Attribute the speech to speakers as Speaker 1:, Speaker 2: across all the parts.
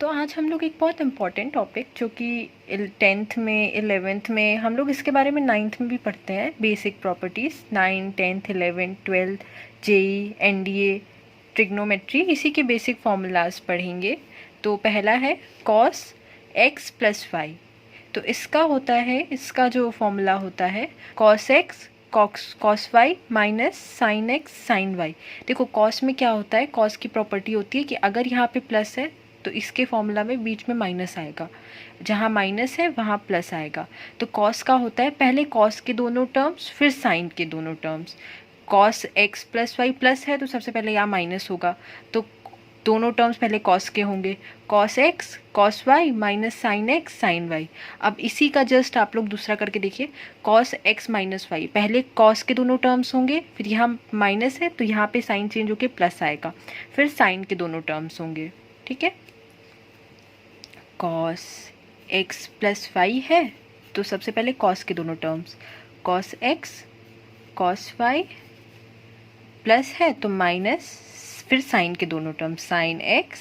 Speaker 1: तो आज हम लोग एक बहुत इम्पॉर्टेंट टॉपिक जो कि 10th में 11th में हम लोग इसके बारे में 9th में भी पढ़ते हैं, basic properties 9, 10th, 11th, 12th, JEE, NDA, trigonometry, इसी के बेसिक फॉर्मूलाज पढ़ेंगे। तो पहला है कॉस एक्स प्लस वाई। तो इसका होता है, इसका जो फॉर्मूला होता है cos x cos y minus sine x sine y. देखो कॉस में क्या होता है, कॉस की प्रॉपर्टी होती है कि अगर यहाँ पे प्लस है तो इसके फॉर्मूला में बीच में माइनस आएगा, जहाँ माइनस है वहाँ प्लस आएगा। तो कॉस का होता है पहले कॉस के दोनों टर्म्स फिर साइन के दोनों terms. Cos x plus y plus है तो सबसे पहले यहाँ माइनस होगा, तो दोनों टर्म्स पहले कॉस के होंगे, cos x cos y minus sine x sine y. अब इसी का जस्ट आप लोग दूसरा करके देखिए, कॉस एक्स माइनस वाई, पहले कॉस के दोनों टर्म्स होंगे, फिर यहाँ माइनस है तो यहाँ पे साइन चेंज होके प्लस आएगा, फिर साइन के दोनों टर्म्स होंगे। ठीक है, कॉस एक्स प्लस वाई है तो सबसे पहले कॉस के दोनों terms, cos x cos y plus है तो माइनस, फिर साइन के दोनों term sine x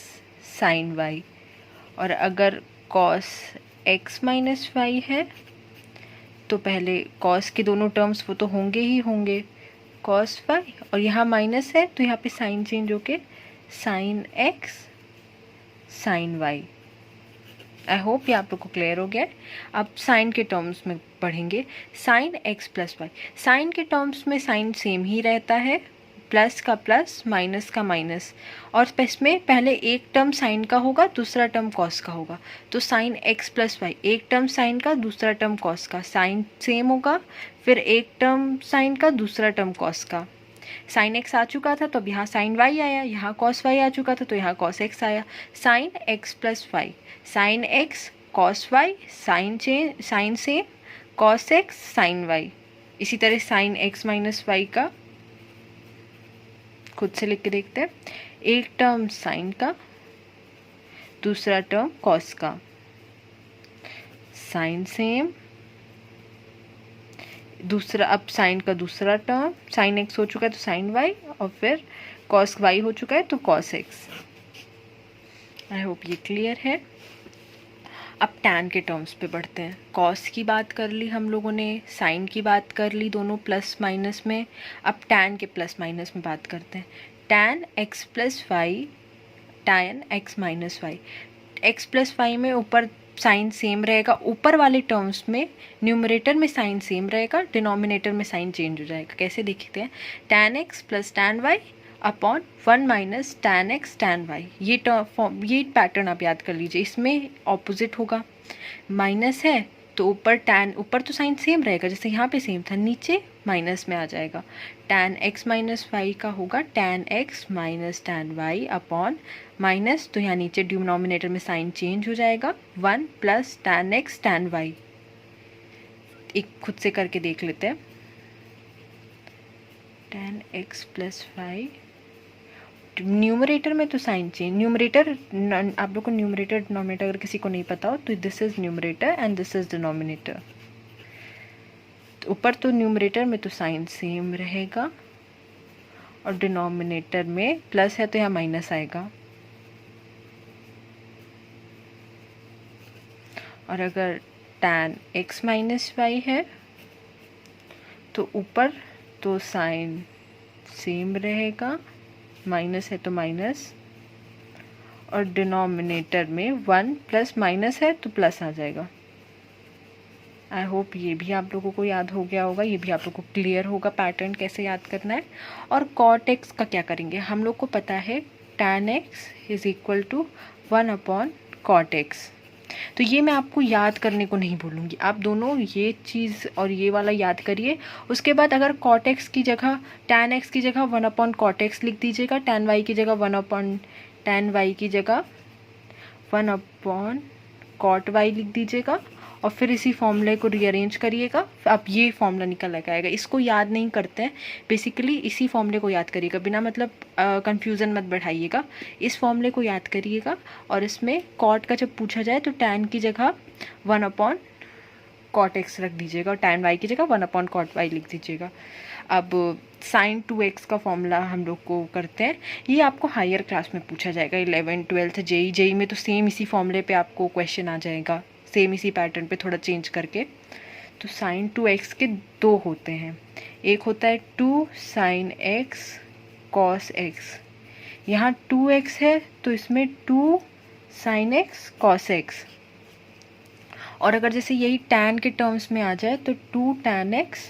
Speaker 1: sine y. और अगर कॉस एक्स माइनस वाई है तो पहले कॉस के दोनों टर्म्स वो तो होंगे ही होंगे, कॉस वाई, और यहाँ माइनस है तो यहाँ पे साइन चेंज होके sine x sine y. I hope ये आप लोग को क्लियर हो गया है। अब साइन के टर्म्स में पढ़ेंगे, sine x plus y. Sine के टर्म्स में साइन सेम ही रहता है, प्लस का प्लस माइनस का माइनस, और इसमें पहले एक टर्म साइन का होगा दूसरा टर्म कॉस का होगा। तो साइन एक्स प्लस वाई, एक टर्म साइन का दूसरा टर्म कॉस का, साइन सेम होगा, फिर एक टर्म साइन का दूसरा टर्म कॉस का। साइन एक्स आ चुका था तो अब यहाँ साइन वाई आया, यहाँ कॉस वाई आ चुका था तो यहाँ कॉस एक्स आया। Sine x plus y, sine x cos y sine same cos x sine y. इसी तरह साइन एक्स माइनस वाई का खुद से लिख के देखते हैं, एक टर्म साइन का दूसरा टर्म कॉस का, साइन सेम, दूसरा अब साइन का दूसरा टर्म, साइन एक्स हो चुका है तो साइन वाई, और फिर कॉस वाई हो चुका है तो कॉस एक्स। आई होप ये क्लियर है। अब टैन के टर्म्स पे बढ़ते हैं। कॉस की बात कर ली हम लोगों ने, साइन की बात कर ली, दोनों प्लस माइनस में। अब टैन के प्लस माइनस में बात करते हैं। Tan x plus y tan x minus y. X plus y में ऊपर साइन सेम रहेगा, ऊपर वाले टर्म्स में न्यूमरेटर में साइन सेम रहेगा, डिनोमिनेटर में साइन चेंज हो जाएगा। कैसे देखते हैं, tan x plus tan y upon 1 minus tan x tan y. ये पैटर्न आप याद कर लीजिए, इसमें ऑपोजिट होगा, माइनस है तो ऊपर तो साइन सेम रहेगा जैसे यहाँ पे सेम था, नीचे माइनस में आ जाएगा। टैन एक्स माइनस वाई का होगा tan x minus tan y upon minus, तो यहाँ नीचे डिनोमिनेटर में साइन चेंज हो जाएगा, 1 plus tan x tan y. एक खुद से करके देख लेते हैं, tan x plus y, numerator में तो साइन चेंज, न्यूमरेटर आप लोग को न्यूमरेटर डिनोमिनेटर अगर किसी को नहीं पता हो तो this is numerator and this is denominator. तो ऊपर तो न्यूमरेटर में तो साइन सेम रहेगा और डिनोमिनेटर में प्लस है तो यहाँ माइनस आएगा, और अगर टैन एक्स माइनस वाई है तो ऊपर तो साइन सेम रहेगा, माइनस है तो माइनस, और डिनोमिनेटर में 1 प्लस माइनस है तो प्लस आ जाएगा। आई होप ये भी आप लोगों को याद हो गया होगा, ये भी आप लोगों को क्लियर होगा पैटर्न कैसे याद करना है। और कॉट एक्स का क्या करेंगे, हम लोग को पता है tan x is equal to 1 upon cot x. तो ये मैं आपको याद करने को नहीं बोलूँगी, आप दोनों ये चीज़ और ये वाला याद करिए। उसके बाद अगर कॉट एक्स की जगह टैन एक्स की जगह 1 अपॉन कॉट एक्स लिख दीजिएगा, टैन वाई की जगह 1 अपॉन टैन वाई की जगह 1 अपॉन कॉट वाई लिख दीजिएगा, और फिर इसी फॉर्मूले को रीअरेंज करिएगा, अब ये फॉर्मूला निकल आएगा। इसको याद नहीं करते हैं, बेसिकली इसी फॉर्मूले को याद करिएगा, बिना मतलब कंफ्यूजन मत बढ़ाइएगा, इस फॉर्मूले को याद करिएगा। और इसमें कॉट का जब पूछा जाए तो टैन की जगह 1 अपॉन कॉट एक्स रख दीजिएगा और टैन वाई की जगह 1 अपॉन कॉट वाई लिख दीजिएगा। अब साइन 2x का फॉर्मूला हम लोग को करते हैं। ये आपको हायर क्लास में पूछा जाएगा, 11th 12th जेई में तो सेम इसी फॉर्मूले पे आपको क्वेश्चन आ जाएगा, सेम इसी पैटर्न पे थोड़ा चेंज करके। तो साइन 2x के दो होते हैं, एक होता है 2 साइन x कॉस x। यहाँ 2x है तो इसमें 2 साइन x कॉस x। और अगर जैसे यही tan के टर्म्स में आ जाए तो 2 tan x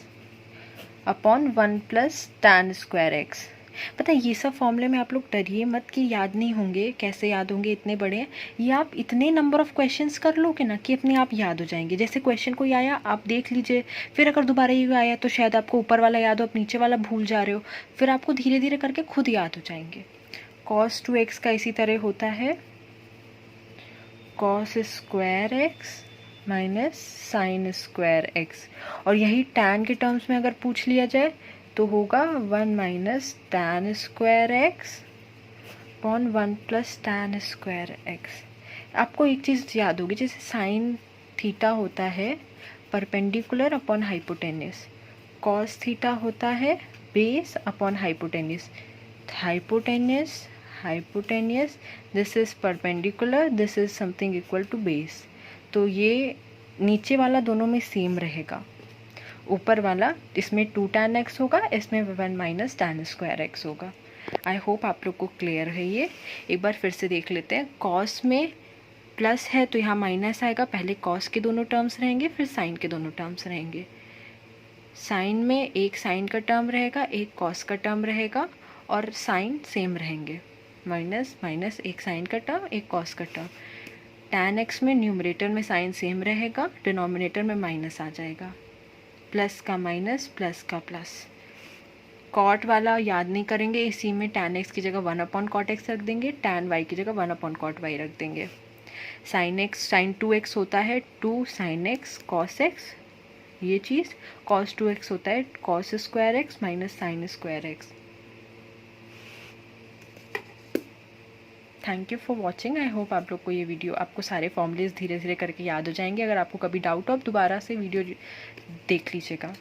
Speaker 1: upon 1 plus tan square x। पता है ये सब फॉर्मूले में आप लोग डरिए मत कि याद नहीं होंगे, कैसे याद होंगे, इतने बड़े हैं ये। आप इतने नंबर ऑफ क्वेश्चंस कर लोगे ना कि अपने आप याद हो जाएंगे। जैसे क्वेश्चन कोई आया आप देख लीजिए, फिर अगर दोबारा ये आया तो शायद आपको ऊपर वाला याद हो, आप नीचे वाला भूल जा रहे हो, फिर आपको धीरे धीरे करके खुद याद हो जाएंगे। cos 2x का इसी तरह होता है cos square x minus sine square x। और यही tan के टर्म्स में अगर पूछ लिया जाए तो होगा 1 minus tan square x upon 1 plus tan square x। आपको एक चीज़ याद होगी, जैसे साइन थीटा होता है perpendicular upon hypotenuse, cos theta होता है base upon hypotenuse. Hypotenuse hypotenuse, this is perpendicular, this is something equal to base. तो ये नीचे वाला दोनों में सेम रहेगा, ऊपर वाला इसमें 2 tan x होगा, इसमें 1 माइनस tan स्क्वायर x होगा। आई होप आप लोग को क्लियर है ये। एक बार फिर से देख लेते हैं। कॉस में प्लस है तो यहाँ माइनस आएगा, पहले कॉस के दोनों टर्म्स रहेंगे फिर साइन के दोनों टर्म्स रहेंगे। साइन में एक साइन का टर्म रहेगा, एक कॉस का टर्म रहेगा और साइन सेम रहेंगे, माइनस माइनस एक साइन का टर्म एक कॉस का टर्म। tan x में न्यूमरेटर में साइन सेम रहेगा, डिनोमिनेटर में माइनस आ जाएगा, प्लस का माइनस प्लस का प्लस। कॉट वाला याद नहीं करेंगे, इसी में tan x की जगह 1 अपॉन कॉट x रख देंगे, tan y की जगह 1 अपॉन कॉट y रख देंगे। साइन 2x होता है 2 साइन x कॉस x, ये चीज़। cos 2x होता है cos square x minus sine square x। Thank you for watching. I hope आप लोग को ये वीडियो, आपको सारे फॉर्मूलेज धीरे धीरे करके याद हो जाएंगे। अगर आपको कभी डाउट हो आप दोबारा से वीडियो देख लीजिएगा।